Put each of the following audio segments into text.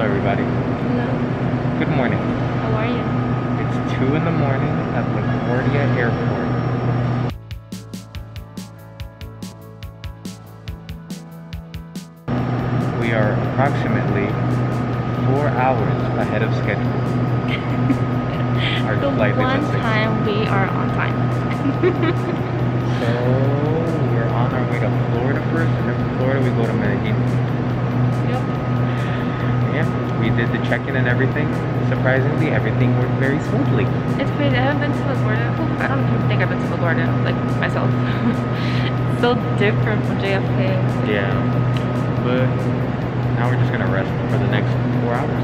Hello everybody. Hello. Good morning. How are you? It's 2 in the morning at LaGuardia Airport. We are approximately 4 hours ahead of schedule. Our flight is at 6. Time we are on time. So we're on our way to Florida first, and then from Florida we go to Medellin. Yep. Yeah, we did the check-in and everything. Surprisingly, everything worked very smoothly. It's crazy. I haven't been to LaGuardia. I don't even think I've been to LaGuardia, like, myself. It's so different from JFK. Yeah, but now we're just gonna rest for the next 4 hours.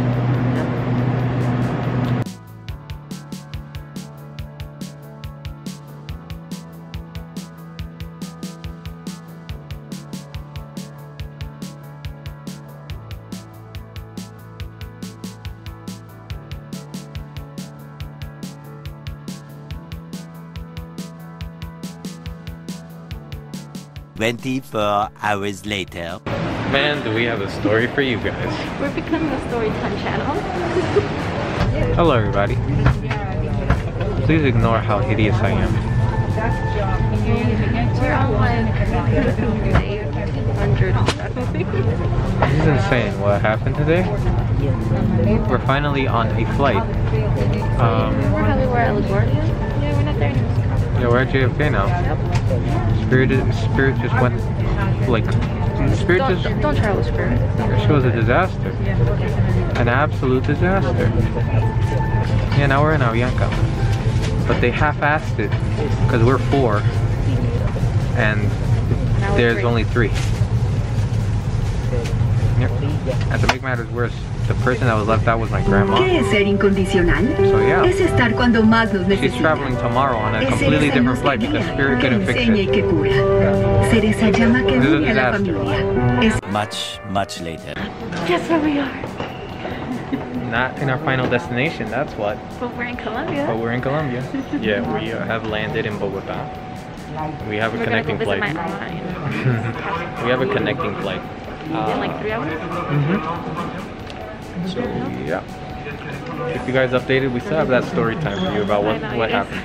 Yep. 24 hours later. Man, do we have a story for you guys. We're becoming a story time channel. Hello everybody. Please ignore how hideous I am. We're on like 800. This is insane. What happened today? We're finally on a flight. Remember how we were at LaGuardia? Yeah, we're not there anymore. Yeah, we're at JFK now. Spirit just went like Don't try with Spirit. She was a disaster. An absolute disaster. Yeah, now we're in Avianca. But they half-assed it because we're 4 and there's only 3. Yep. And to make matters worse, the person that was left out was my grandma. ¿Qué es ser incondicional? So yeah, Es estar cuando más nos she's necesitan. traveling tomorrow on a completely different flight because Spirit couldn't fix Enseña y it. que cura. Ser esa llama que This is a une a la disaster. familia. Es Much later. Guess where we are? Not in our final destination, that's what. But we're in Colombia. But we're in Colombia. Yeah, we have landed in Bogota. We have a We're connecting gonna go flight. visit my aunt in We have a connecting flight. in like 3 hours. So yeah, keep you guys updated. We still have that story time for you about what yes. happened.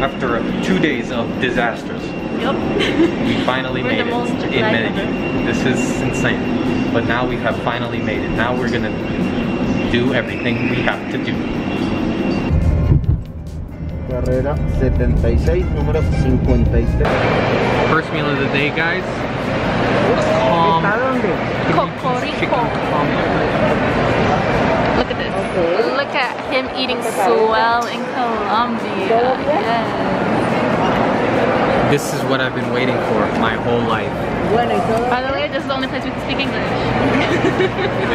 After 2 days of disasters, Yep. we finally made it in Medellin. This is insane. But now we have finally made it. Now we're gonna do everything we have to do. Carrera 76, número 53. First meal of the day, guys. Cocorico. Look at this. Look at him eating swell in Colombia. Yes. This is what I've been waiting for my whole life. By the way, this is the only place we can speak English.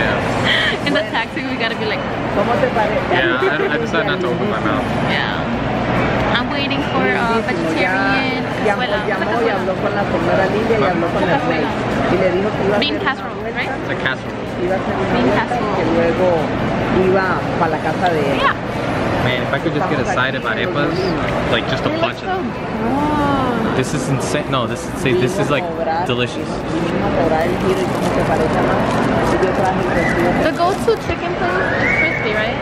Yeah. In the taxi, we gotta be like, Yeah, I decided not to open my mouth. yeah. I'm waiting for vegetarian cazuela. Bean casserole, right? It's a casserole. Bean casserole. Yeah. Man, if I could just get a side of arepas, like just a bunch of them. This is insane. No, this is like delicious. The go-to chicken place is crispy, right?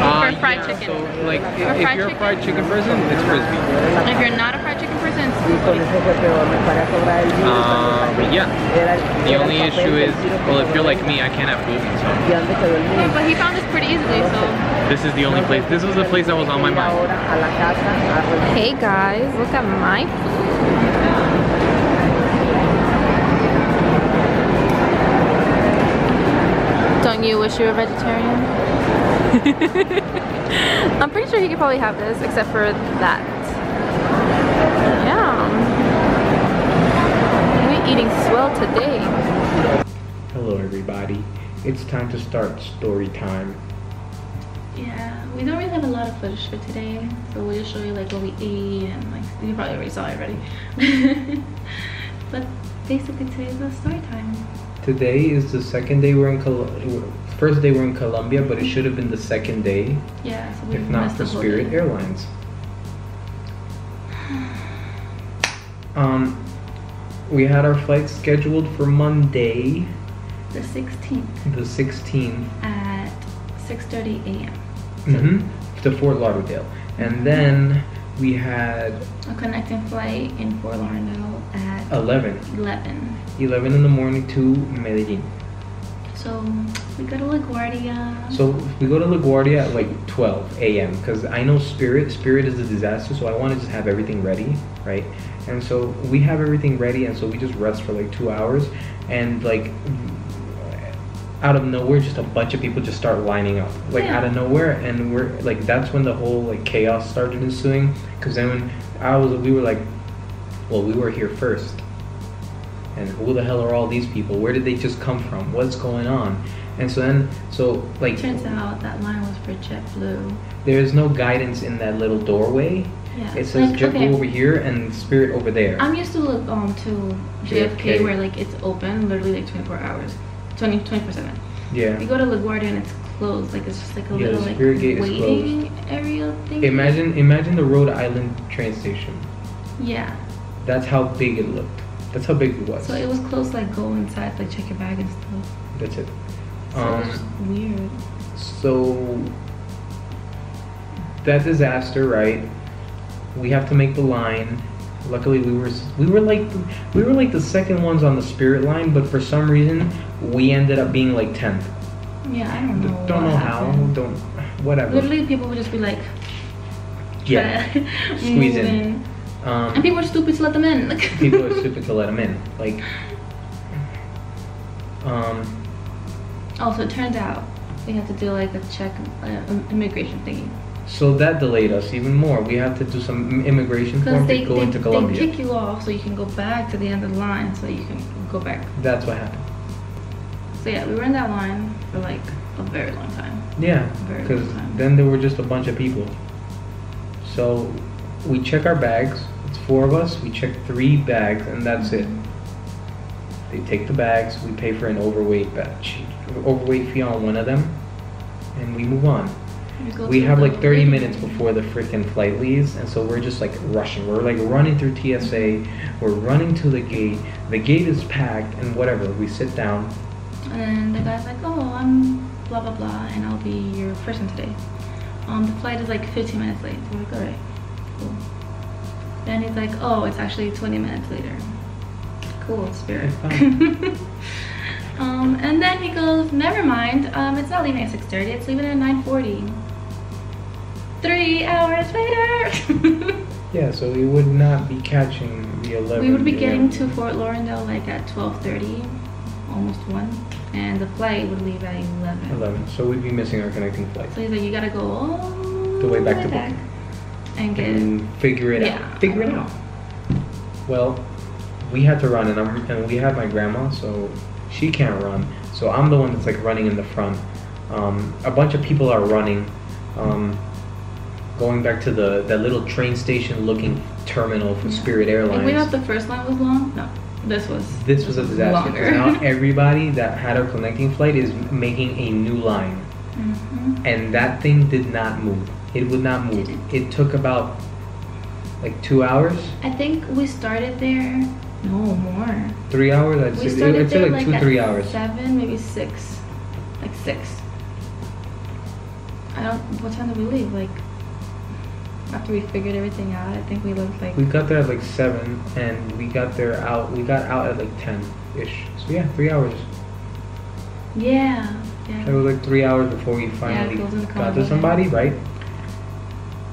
For fried chicken. So like if fried you're a chicken? fried chicken person, it's crispy. If you're not a fried chicken person, it's Yeah. The only issue is, well, if you're like me, I can't have gluten, so yeah, but he found this pretty easily, so. this is the only place. This was the place that was on my mind. Hey guys, look at my food. Don't you wish you were vegetarian? I'm pretty sure he could probably have this, except for that. Yeah. We're eating swell today. Hello everybody. It's time to start story time. Yeah, we don't really have a lot of footage for today, so we'll just show you like what we ate and like you probably already saw it already. But basically today's the story time. Today is the second day we're in first day we're in Colombia, but it should have been the second day. Yeah, so we if not missed for the whole Spirit day. Airlines. We had our flight scheduled for Monday, The 16th the 16th, at 6:30 a.m. to Fort Lauderdale, and then we had A connecting flight in Fort Lauderdale at 11 11. in the morning to Medellin. So we go to LaGuardia. So we go to LaGuardia at like 12 a.m. because I know Spirit is a disaster, so I want to just have everything ready, right? And so we have everything ready, and so we just rest for like 2 hours, and like out of nowhere, just a bunch of people just start lining up, like out of nowhere, and we're like, that's when the whole like chaos started ensuing. Because then when we were like, well, we were here first, and who the hell are all these people? Where did they just come from? What's going on? And so like, Turns out that line was for JetBlue. there's no guidance in that little doorway. Yeah. It says like, JetBlue okay, over here and Spirit over there. I'm used to to JFK where like it's open literally like 24 hours, 24/7. Yeah. You go to LaGuardia and it's closed. Like it's just like a little the like Spirit gate is waiting area thing. Imagine the Rhode Island train station. Yeah. That's how big it looked. That's how big it was. So it was close. Like go inside, like check your bag and stuff. That's it. So it's just weird. So that disaster, right? We have to make the line. Luckily, we were like the second ones on the Spirit line, but for some reason we ended up being like 10th. Yeah, I don't know. Don't what know how. happened. Don't whatever. Literally, people would just be like, Yeah. Squeeze in. And people are stupid to let them in. People are stupid to let them in. Like. Also, it turned out we had to do like a check, immigration thingy. So that delayed us even more. We have to do some immigration form to go into Colombia. They kick you off so you can go back to the end of the line so you can go back. That's what happened. So yeah, we were in that line for like a very long time. Yeah, Very because long time. then there were just a bunch of people. So we check our bags. It's 4 of us. We check 3 bags, and that's it. They take the bags. We pay for an overweight fee on one of them, and we move on. We have like 30 minutes before the freaking flight leaves, and so we're just like rushing. We're like running through TSA. We're running to the gate. The gate is packed, and whatever. We sit down. And the guy's like, oh, I'm blah blah blah, and I'll be your person today. The flight is like 15 minutes late. So we're like, alright, cool. Then he's like, oh, it's actually 20 minutes later. Cool, Spirit. And then he goes, never mind, it's not leaving at 6:30, it's leaving at 9:40. 3 hours later. Yeah, so we would not be catching the 11. We would be getting to Fort Lauderdale like at 12:30, almost 1, and the flight would leave at 11. So we'd be missing our connecting flight. So he's like, you gotta go all The way back to booking. and get And figure it out. Figure it out. Well, we had to run, and we have my grandma, so she can't run. So I'm the one that's like running in the front. A bunch of people are running, going back to that little train station looking terminal for Spirit Airlines. Like we thought the first line was long. No, this was a disaster. longer. Now everybody that had a connecting flight is making a new line. And that thing did not move. It would not move. It took about like 2 hours. I think we started there. No, more. 3 hours. I'd We say started I'd say there like like 2-3 at hours. 7, maybe 6. Like 6. What time did we leave? Like after we figured everything out, I think we left like. We got there at like 7, and we got out at like 10-ish. So yeah, 3 hours. Yeah. It was like 3 hours before we finally got to somebody, right?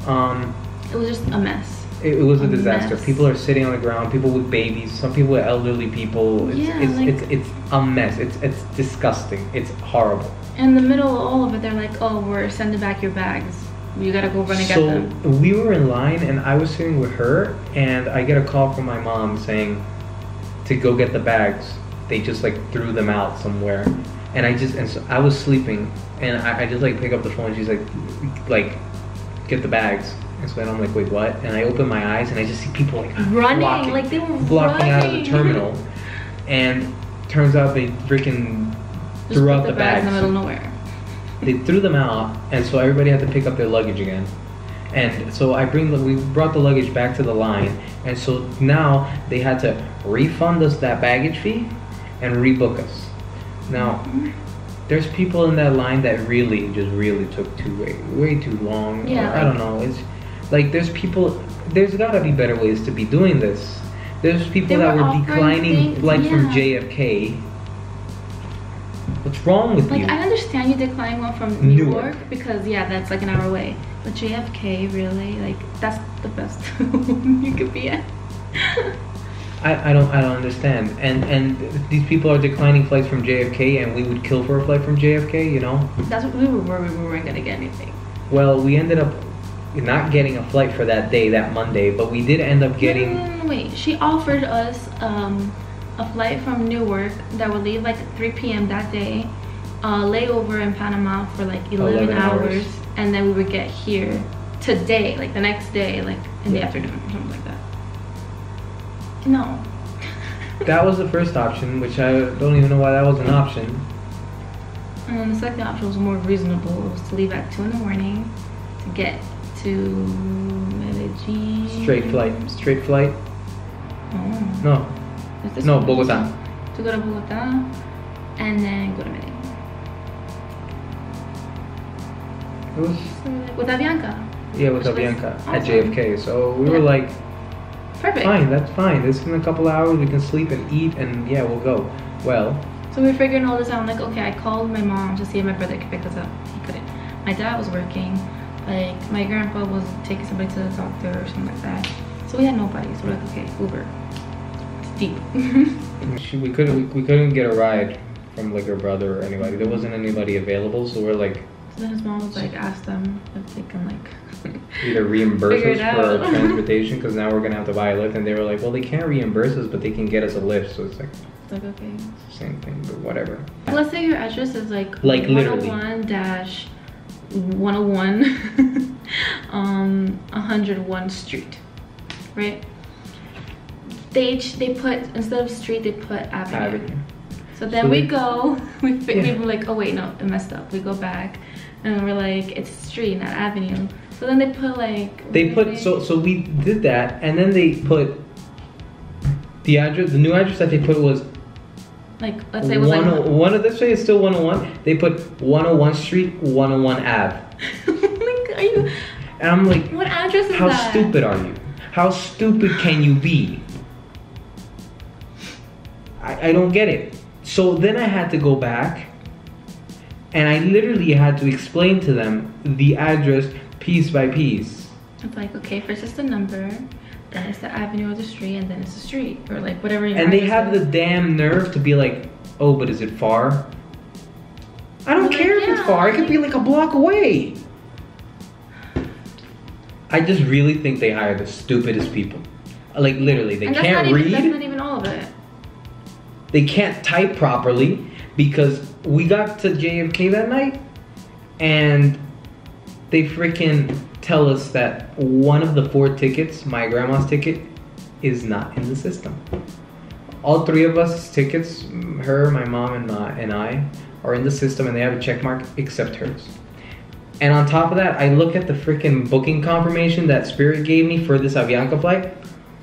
It was just a mess. It was a disaster. Mess. People are sitting on the ground. People with babies. Some people are elderly people. It's a mess. It's disgusting. It's horrible. In the middle of all of it, they're like, "Oh, we're sending back your bags. You gotta go run and get them." So we were in line, and I was sitting with her, and I get a call from my mom saying to go get the bags. They just like threw them out somewhere, And so I was sleeping, and I just like pick up the phone, and she's like, get the bags. And so then I'm like, wait, what? And I open my eyes, and I just see people like running, like they were flocking out of the terminal. And turns out they freaking threw out the bags in the middle of nowhere. They threw them out, and so everybody had to pick up their luggage again. And so we brought the luggage back to the line, and so now they had to refund us that baggage fee and rebook us. Now, there's people in that line that really took way too long. Yeah, I don't know. It's like there's gotta be better ways to be doing this. There's people that were declining flights from JFK. What's wrong with you? Like, I understand you declining one from New York because that's like an hour away. But JFK, really? Like, that's the best one you could be at. I don't understand. And these people are declining flights from JFK, and we would kill for a flight from JFK, you know? That's what we were worried we weren't gonna get anything. Well, we ended up not getting a flight for that day, that Monday, but we did end up getting... No, wait, she offered us a flight from Newark that would leave like 3 p.m. that day, layover in Panama for like 11 hours, and then we would get here today, like the next day, like in the afternoon or something like that. No. That was the first option, which I don't even know why that was an option. And then the second option was more reasonable. It was to leave at 2 in the morning to get to Medellin. Straight flight. Oh. No, Bogota. To go to Bogota and then go to Medellin. It was with Avianca. Yeah, with Avianca at JFK. So we were like, perfect. Fine, that's fine. This in a couple of hours we can sleep and eat, and yeah, we'll go. Well. So we were figuring all this out. I'm like, okay, I called my mom to see if my brother could pick us up. He couldn't. My dad was working. Like, my grandpa was taking somebody to the doctor or something like that. So we had nobody. So we're like, okay, Uber. It's deep. we couldn't get a ride from like her brother or anybody. There wasn't anybody available, so we're like. So then his mom was like, ask them if they can like either reimburse us for our transportation, because now we're gonna have to buy a lift, and they were like, well, they can't reimburse us, but they can get us a lift. So it's like okay, it's the same thing, but whatever. Let's say your address is like literally 101-101 101 Street, right? They put, instead of street, they put avenue. So then we go, we were like, oh wait, no, it messed up. We go back and we're like, it's street, not avenue. So then they put like... So we did that, and then they put the address, the new address that they put was... Like, let's say it was like... This way it's still 101. They put 101 Street, 101 Ave. Like, are you... And I'm like... What address is that? How stupid are you? How stupid can you be? I don't get it. So then I had to go back, and I literally had to explain to them the address piece by piece. It's like, okay, first it's the number, then it's the avenue or the street, and then it's the street, or like whatever. And they have the damn nerve to be like, oh, but is it far? I don't care if it's far. It could be like a block away. I just really think they hire the stupidest people. Like literally, they can't read. That's not even all of it. They can't type properly, because we got to JFK that night and they freaking tell us that one of the 4 tickets, my grandma's ticket, is not in the system. All 3 of us tickets, her, my mom, and I, are in the system, and they have a check mark except hers. And on top of that, I look at the freaking booking confirmation that Spirit gave me for this Avianca flight,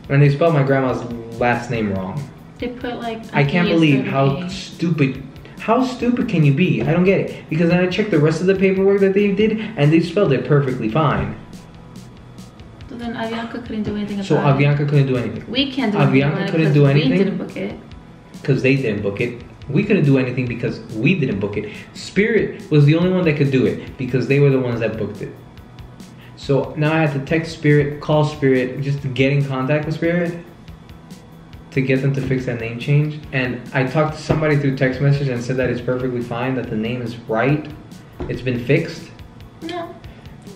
and they spelled my grandma's last name wrong. They put like... I can't believe how stupid can you be? I don't get it. Because then I checked the rest of the paperwork that they did, and they spelled it perfectly fine. So then Avianca couldn't do anything about it. So Avianca couldn't do anything. We can't do anything about it. Avianca couldn't do anything. We didn't book it. Because they didn't book it. We couldn't do anything because we didn't book it. Spirit was the only one that could do it, because they were the ones that booked it. So now I had to text Spirit, call Spirit, just to get in contact with Spirit, to get them to fix that name change. And I talked to somebody through text message and said that it's perfectly fine, that the name is right, it's been fixed. No,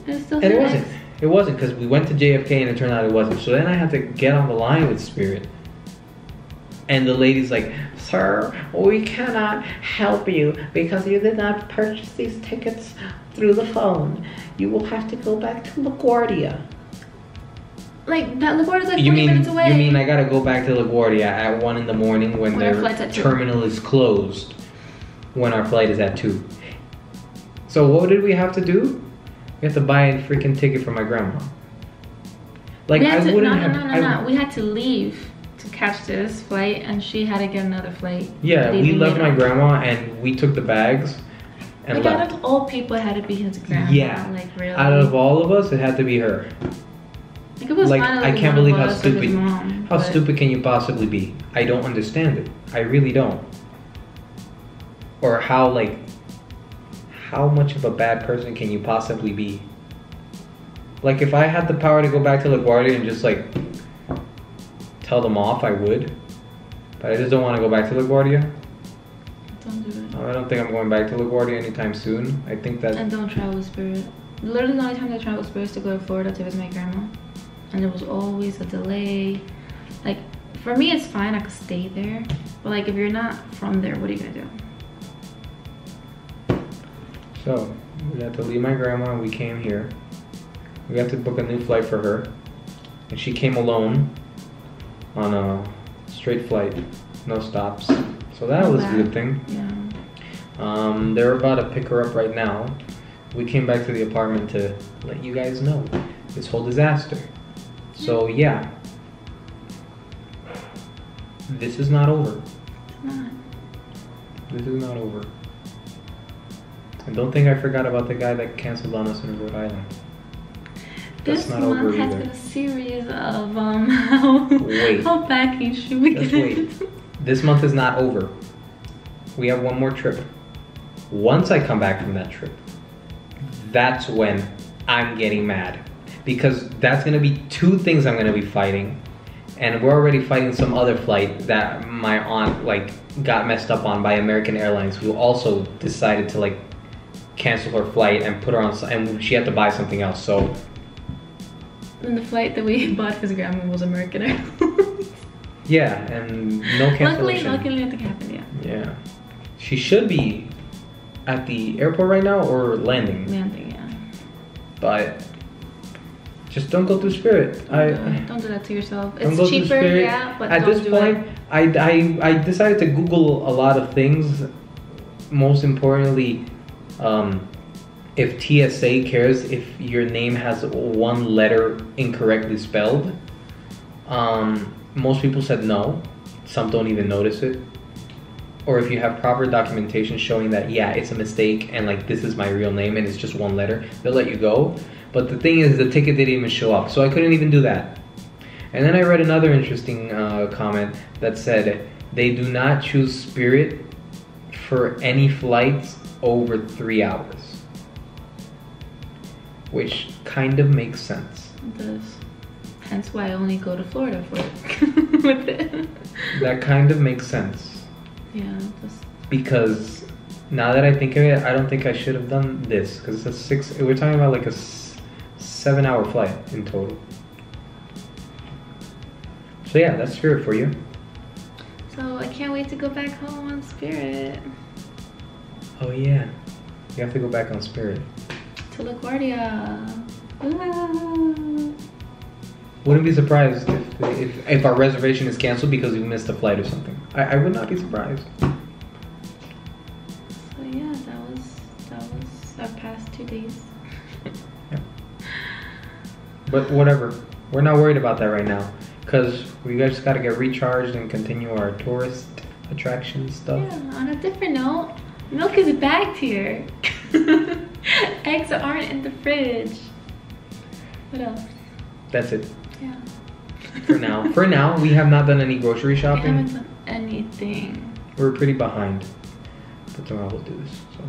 it's still and it wasn't, because we went to JFK and it turned out it wasn't. So then I had to get on the line with Spirit, and the lady's like, Sir, we cannot help you because you did not purchase these tickets through the phone. You will have to go back to LaGuardia. Like, that LaGuardia's like 20 minutes away. You mean I gotta go back to LaGuardia at 1 in the morning when our their flight's at 2. terminal is closed, when our flight is at 2. So what did we have to do? We have to buy a freaking ticket for my grandma. Like, We had to, wouldn't no, have... we had to leave to catch this flight, and she had to get another flight. Yeah, we left my grandma and we took the bags and like, left. out of all people, it had to be his grandma. Yeah, like, really. out of all of us, it had to be her. Like, it was Like, fine, I can't believe how us, like, his stupid. mom, How but- stupid can you possibly be? I don't understand it. I really don't. Or how, like, how much of a bad person can you possibly be? Like, if I had the power to go back to LaGuardia and just, like, tell them off, I would. But I just don't want to go back to LaGuardia. Don't do it. I don't think I'm going back to LaGuardia anytime soon. I think that... And don't travel with Spirit. Literally, the only time I travel with Spirit is to go to Florida to visit my grandma. And there was always a delay. Like, for me, it's fine. I could stay there. But, like, if you're not from there, what are you going to do? So, we had to leave my grandma and we came here. We had to book a new flight for her. And she came alone on a straight flight, no stops. So that was a good thing. Yeah. They're about to pick her up right now. We came back to the apartment to let you guys know this whole disaster. So yeah, this is not over. It's not. This is not over. And don't think I forgot about the guy that canceled on us in Rhode Island. That's This not one over has either. been a series of Wait. how backy should we Just get? wait. This month is not over. We have one more trip. Once I come back from that trip, that's when I'm getting mad. Because that's gonna be 2 things I'm gonna be fighting. And we're already fighting some other flight that my aunt like got messed up on by American Airlines, who also decided to like cancel her flight and put her on, and she had to buy something else. So And the flight that we bought for his grandma was American Airlines. yeah, and no cancellation. Luckily nothing happened, yeah. Yeah. She should be at the airport right now or landing. Landing, yeah. But just don't go through Spirit. Don't do that to yourself. Don't go It's through cheaper, Spirit. yeah, but at don't this do point, it. I decided to Google a lot of things. Most importantly, if TSA cares if your name has 1 letter incorrectly spelled. Most people said no. Some don't even notice it. Or if you have proper documentation showing that, yeah, it's a mistake and like this is my real name and it's just 1 letter, they'll let you go. But the thing is, the ticket didn't even show up, so I couldn't even do that. And then I read another interesting comment that said they do not choose Spirit for any flights over 3 hours. Which kind of makes sense. It does. Hence why I only go to Florida for with it. That kind of makes sense. Yeah, just Because now that I think of it, I don't think I should have done this. Because it's we're talking about like a 7-hour flight in total. So yeah, that's Spirit for you. so I can't wait to go back home on Spirit. Oh yeah, you have to go back on Spirit. To LaGuardia. Ooh. Wouldn't be surprised if our reservation is canceled because we missed a flight or something. I would not be surprised. So yeah, that was our past 2 days. Yeah. But whatever, we're not worried about that right now because we just got to get recharged and continue our tourist attraction stuff. Yeah, on a different note, milk is bagged here. Eggs aren't in the fridge. What else? That's it. Yeah. For now. For now, we have not done any grocery We shopping. haven't done anything. We're pretty behind. But tomorrow we'll do this. So,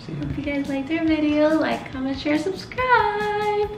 see ya. Hope you guys liked our video. Like, comment, share, subscribe.